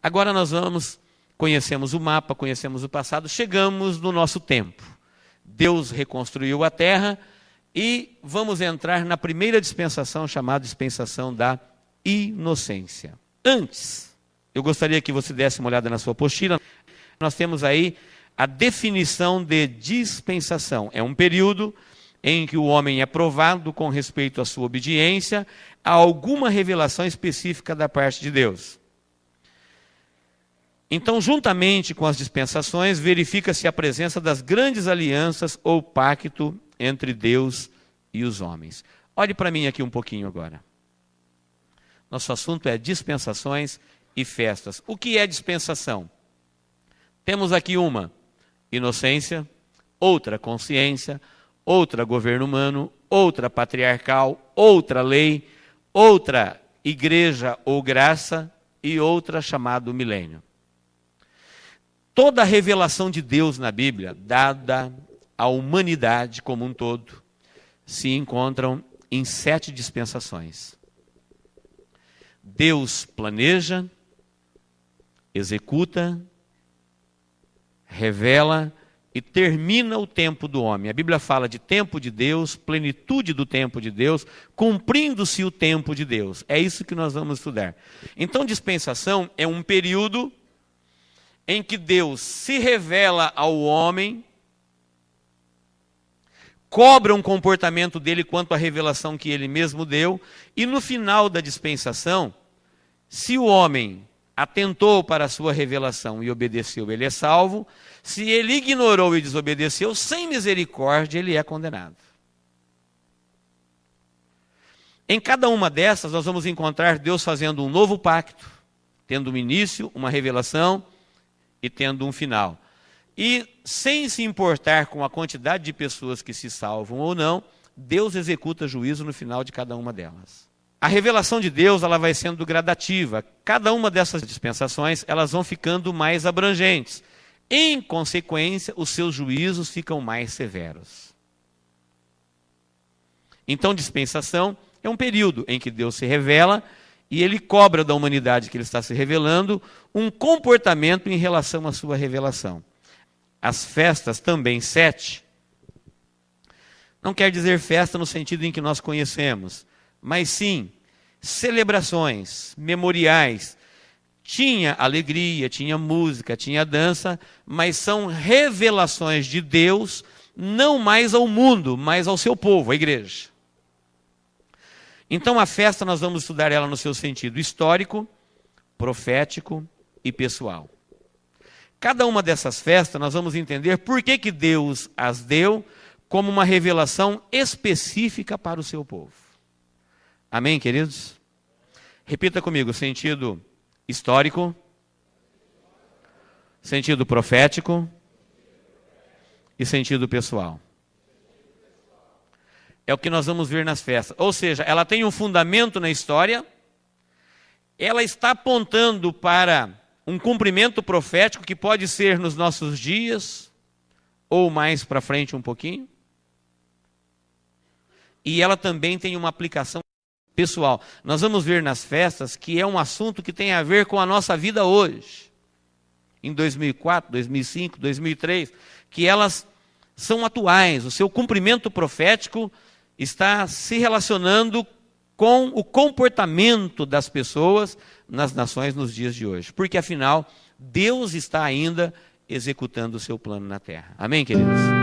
Agora nós conhecemos o mapa, conhecemos o passado, chegamos no nosso tempo. Deus reconstruiu a terra e vamos entrar na primeira dispensação, chamada dispensação da inocência. Antes, eu gostaria que você desse uma olhada na sua apostila. Nós temos aí a definição de dispensação. É um período em que o homem é provado com respeito à sua obediência a alguma revelação específica da parte de Deus. Então, juntamente com as dispensações, verifica-se a presença das grandes alianças ou pacto entre Deus e os homens. Olhe para mim aqui um pouquinho agora. Nosso assunto é dispensações e festas. O que é dispensação? Temos aqui uma inocência, outra consciência, outra governo humano, outra patriarcal, outra lei, outra igreja ou graça e outra chamada milênio. Toda a revelação de Deus na Bíblia, dada à humanidade como um todo, se encontram em 7 dispensações. Deus planeja, executa, revela e termina o tempo do homem. A Bíblia fala de tempo de Deus, plenitude do tempo de Deus, cumprindo-se o tempo de Deus. É isso que nós vamos estudar. Então, dispensação é um período em que Deus se revela ao homem, cobra um comportamento dele quanto à revelação que ele mesmo deu, e no final da dispensação, se o homem atentou para a sua revelação e obedeceu, ele é salvo. Se ele ignorou e desobedeceu, sem misericórdia, ele é condenado. Em cada uma dessas, nós vamos encontrar Deus fazendo um novo pacto, tendo um início, uma revelação e tendo um final. E sem se importar com a quantidade de pessoas que se salvam ou não, Deus executa juízo no final de cada uma delas. A revelação de Deus, ela vai sendo gradativa. Cada uma dessas dispensações, elas vão ficando mais abrangentes. Em consequência, os seus juízos ficam mais severos. Então, dispensação é um período em que Deus se revela e ele cobra da humanidade que ele está se revelando um comportamento em relação à sua revelação. As festas também 7, não quer dizer festa no sentido em que nós conhecemos, mas sim celebrações, memoriais. Tinha alegria, tinha música, tinha dança, mas são revelações de Deus, não mais ao mundo, mas ao seu povo, a igreja. Então a festa nós vamos estudar ela no seu sentido histórico, profético e pessoal. Cada uma dessas festas nós vamos entender por que Deus as deu como uma revelação específica para o seu povo. Amém, queridos? Repita comigo, sentido histórico, sentido profético e sentido pessoal. É o que nós vamos ver nas festas. Ou seja, ela tem um fundamento na história, ela está apontando para um cumprimento profético que pode ser nos nossos dias, ou mais para frente um pouquinho. E ela também tem uma aplicação pessoal. Nós vamos ver nas festas que é um assunto que tem a ver com a nossa vida hoje. Em 2004, 2005, 2003, que elas são atuais. O seu cumprimento profético está se relacionando com o comportamento das pessoas nas nações nos dias de hoje. Porque, afinal, Deus está ainda executando o seu plano na terra. Amém, queridos?